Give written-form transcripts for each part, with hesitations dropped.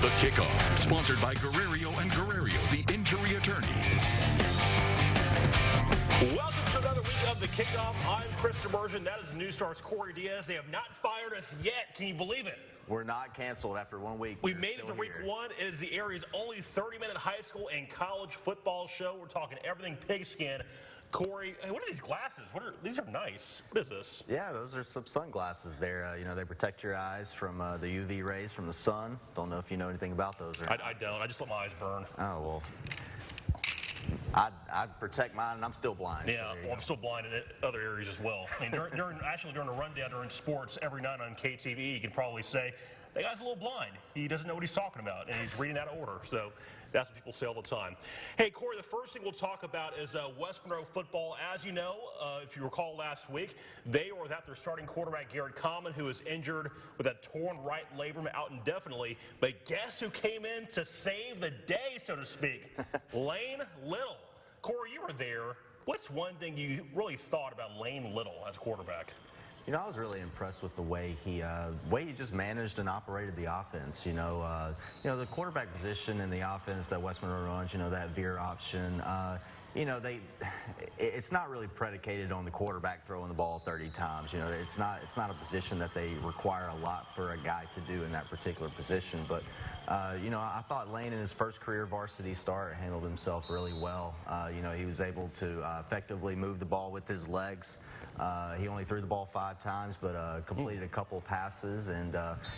The Kickoff, sponsored by Guerrero and Guerrero, the injury attorney. Welcome to another week of The Kickoff. I'm Chris Submersion. That is News Star's Corey Diaz. They have not fired us yet. Can you believe it? We're not canceled after 1 week. We made it to week one. It is the area's only 30-minute high school and college football show. We're talking everything pigskin. Corey, hey, what are these glasses? These are nice. What is this? Yeah, those are some sunglasses there. They protect your eyes from the UV rays from the sun. Don't know if you know anything about those or not. I don't. I just let my eyes burn. Oh, well. I'd protect mine, and I'm still blind. Yeah, so well, I'm still blind in other areas as well. I mean, during the rundown during sports every night on KTV, you can probably say, that guy's a little blind. He doesn't know what he's talking about, and he's reading out of order. So that's what people say all the time. Hey, Corey, the first thing we'll talk about is West Monroe football. As you know, if you recall last week, they were without their starting quarterback, Garrett Common, who was injured with a torn right labrum out indefinitely. But guess who came in to save the day, so to speak? Lane Little. Corey, you were there. What's one thing you really thought about Lane Little as a quarterback? I was really impressed with the way he just managed and operated the offense. The quarterback position in the offense that West Monroe runs, that veer option, it's not really predicated on the quarterback throwing the ball 30 times. It's not a position that they require a lot for a guy to do in that particular position. But, I thought Lane in his first career varsity start handled himself really well. He was able to effectively move the ball with his legs. He only threw the ball 5 times, but completed a couple passes. And,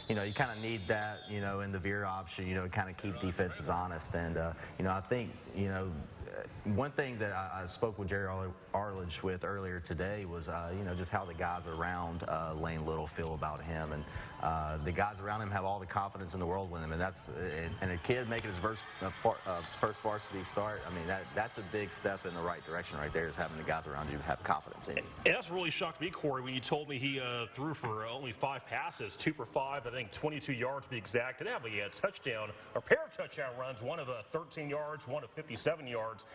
you kind of need that, in the veer option, to kind of keep defenses honest. And, I think, one thing that I spoke with Jerry Arledge with earlier today was, just how the guys around Lane Little feel about him. And the guys around him have all the confidence in the world with him. And a kid making his first varsity start, I mean, that's a big step in the right direction right there, is having the guys around you have confidence in you. And that's really shocked me, Corey, when you told me he threw for only 5 passes, 2 for 5, I think 22 yards to be exact. Didn't have a touchdown, or pair of touchdown runs, one of 13 yards, one of 57 yards.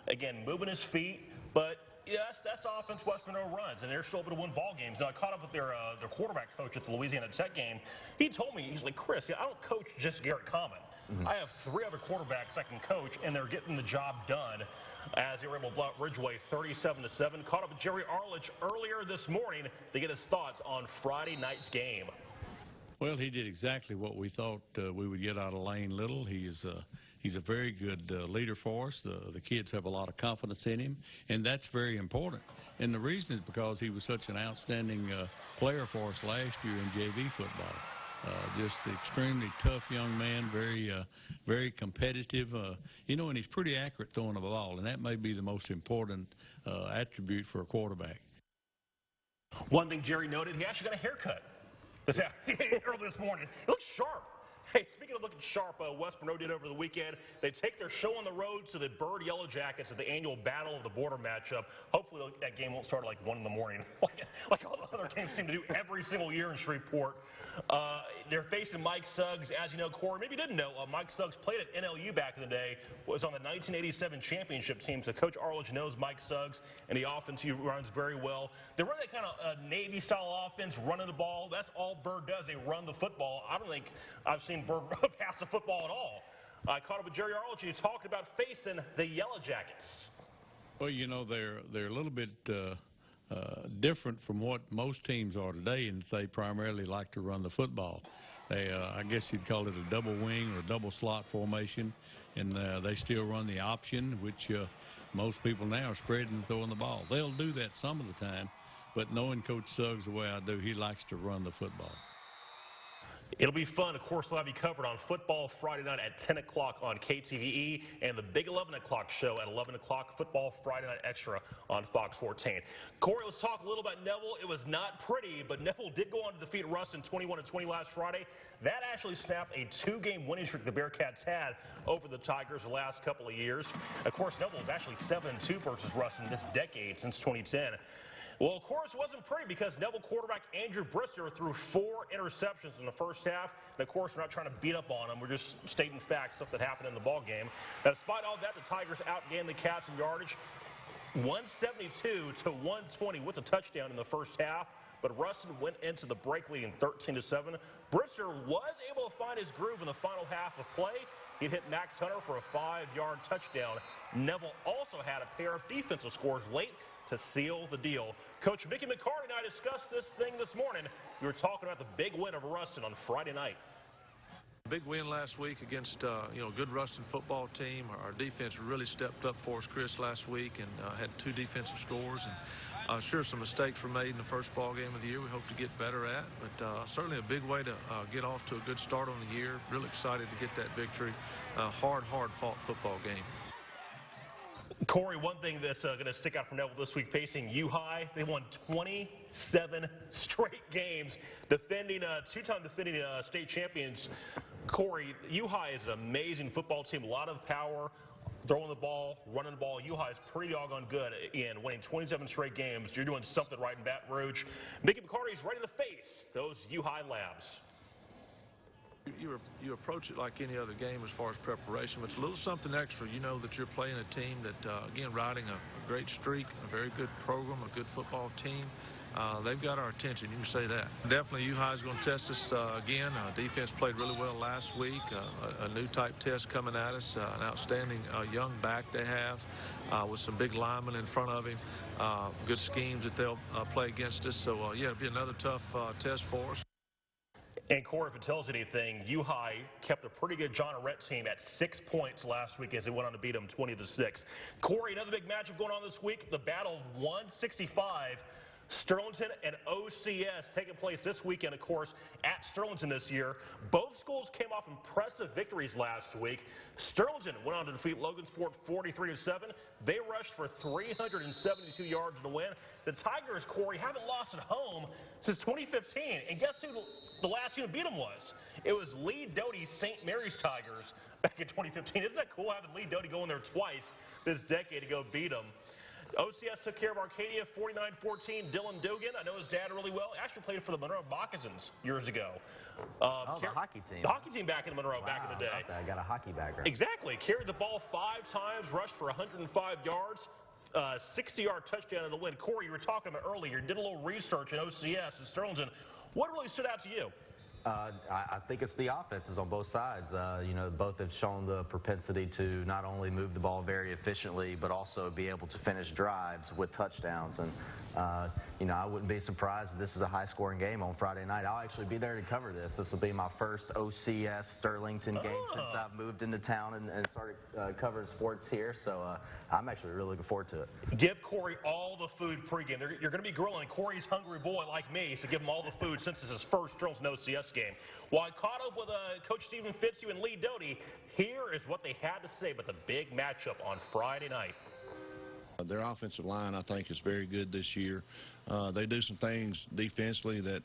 Again, moving his feet, but that's the offense West Monroe runs, and they're still able to win ball games. Now, I caught up with their quarterback coach at the Louisiana Tech game. He told me, he's like, Chris, I don't coach just Garrett Common. I have 3 other quarterbacks I can coach, and they're getting the job done, as they were able to blow out Ridgeway 37-7. Caught up with Jerry Arledge earlier this morning to get his thoughts on Friday night's game. Well, he did exactly what we thought we would get out of Lane Little. He's a very good leader for us. The kids have a lot of confidence in him, and that's very important. And the reason is because he was such an outstanding player for us last year in JV football. Just an extremely tough young man, very competitive, and he's pretty accurate throwing the ball, and that may be the most important attribute for a quarterback. One thing Jerry noted, he actually got a haircut early this morning. He looks sharp. Hey, speaking of looking sharp, West Monroe did over the weekend. They take their show on the road to the Bird Yellow Jackets at the annual Battle of the Border matchup. Hopefully that game won't start at like 1 in the morning, like all the other games seem to do every single year in Shreveport. They're facing Mike Suggs. As you know, Corey, maybe you didn't know, Mike Suggs played at NLU back in the day, was on the 1987 championship team. So Coach Arledge knows Mike Suggs, and the offense he runs very well. They run that kind of Navy-style offense, running the ball. That's all Bird does. They run the football. I don't think I've seen Bird pass the football at all. I caught up with Jerry Arledge, and he talked about facing the Yellow Jackets. Well, they're a little bit different from what most teams are today, and they primarily like to run the football. They, I guess you'd call it a double wing or double slot formation, and they still run the option, which most people now are spreading and throwing the ball. They'll do that some of the time, but knowing Coach Suggs the way I do, he likes to run the football. It'll be fun. Of course, we'll have you covered on Football Friday night at 10 o'clock on KTVE, and the big 11 o'clock show at 11 o'clock, Football Friday Night Extra on Fox 14. Corey, let's talk a little about Neville. It was not pretty, but Neville did go on to defeat Ruston 21-20 last Friday. That actually snapped a 2-game winning streak the Bearcats had over the Tigers the last couple of years. Of course, Neville is actually 7-2 versus Ruston this decade, since 2010. Well, of course, it wasn't pretty because Neville quarterback Andrew Brister threw 4 interceptions in the first half. And, of course, we're not trying to beat up on him. We're just stating facts, stuff that happened in the ball game. Now, despite all that, the Tigers outgained the Cats in yardage, 172-120 with a touchdown in the first half. but Ruston went into the break leading 13-7. Brister was able to find his groove in the final half of play. He hit Max Hunter for a 5-yard touchdown. Neville also had a pair of defensive scores late to seal the deal. Coach Mickey McCarty and I discussed this thing this morning. We were talking about the big win of Ruston on Friday night. Big win last week against a good Ruston football team. Our defense really stepped up for us, Chris, last week, and had 2 defensive scores. And sure, some mistakes were made in the first ball game of the year. We hope to get better at, but certainly a big way to get off to a good start on the year. Really excited to get that victory. Hard fought football game. Corey, one thing that's going to stick out for Neville this week facing U-High, they won 27 straight games, defending two-time defending state champions. Corey, U-High is an amazing football team, a lot of power, throwing the ball, running the ball. U-High is pretty doggone good in winning 27 straight games. You're doing something right in Baton Rouge. Mickey McCarty's ready to face those U-High Labs. You approach it like any other game as far as preparation, but it's a little something extra. You know that you're playing a team that, again, riding a great streak, a very good program, a good football team. They've got our attention, you can say that. Definitely U-High is going to test us again. Defense played really well last week. A new type test coming at us. An outstanding young back they have with some big linemen in front of him. Good schemes that they'll play against us. So, yeah, it'll be another tough test for us. And Corey, if it tells anything, U-High kept a pretty good John Arrett team at 6 points last week as they went on to beat them 20-6. Corey, another big matchup going on this week, the Battle of 165. Sterlington and OCS taking place this weekend, of course, at Sterlington this year. Both schools came off impressive victories last week. Sterlington went on to defeat Logansport 43-7. They rushed for 372 yards in the win. The Tigers, Corey, haven't lost at home since 2015. And guess who the last team to beat them was? It was Lee Doty's St. Mary's Tigers back in 2015. Isn't that cool having Lee Doty go in there twice this decade to go beat them? OCS took care of Arcadia 49-14. Dylan Dugan, I know his dad really well. Actually played for the Monroe Moccasins years ago. The hockey team. The hockey team back in Monroe back in the day. I got a hockey background. Exactly. Carried the ball 5 times, rushed for 105 yards, 60-yard touchdown in the win. Corey, you were talking about earlier, you did a little research in OCS and Sterlington. What really stood out to you? I think it's the offenses on both sides. Both have shown the propensity to not only move the ball very efficiently, but also be able to finish drives with touchdowns. And, I wouldn't be surprised if this is a high-scoring game on Friday night. I'll actually be there to cover this. This will be my first OCS Sterlington game since I've moved into town and started covering sports here. So I'm actually really looking forward to it. Give Corey all the food pregame. You're going to be grilling. Corey's hungry boy like me, so give him all the food since it's his first Sterlington OCS game. Well, I caught up with Coach Stephen Fitzhugh and Lee Doty. Here is what they had to say about the big matchup on Friday night. Their offensive line, I think, is very good this year. They do some things defensively that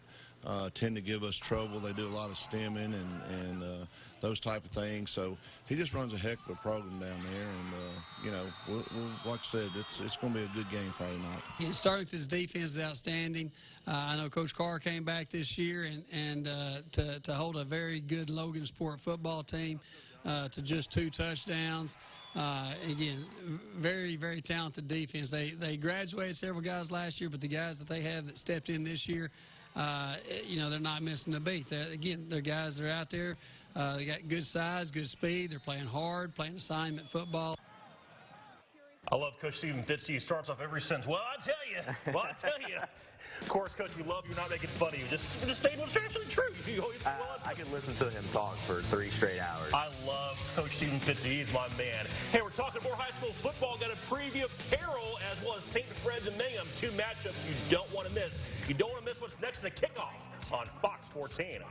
tend to give us trouble. They do a lot of stemming and those type of things. So he just runs a heck of a program down there. And, we'll, like I said, it's going to be a good game Friday night. Yeah, Sterlington's defense is outstanding. I know Coach Carr came back this year and to hold a very good Logansport football team to just 2 touchdowns. Again, very, very talented defense. They graduated several guys last year, but the guys that they have that stepped in this year, they're not missing a beat. They're guys that are out there. They got good size, good speed. They're playing hard, playing assignment football. I love Coach Stephen Fitzhugh. He starts off every sentence. Well, I tell you. Of course, Coach, we love you. We're not making fun of you. Just stating what's actually true. You always say, I could listen to him talk for 3 straight hours. I love Coach Stephen Fitzhugh. He's my man. Hey, we're talking more high school football. Got a preview of Carroll as well as St. Fred's and Mingham. 2 matchups you don't want to miss. You don't want to miss what's next to the kickoff on Fox 14.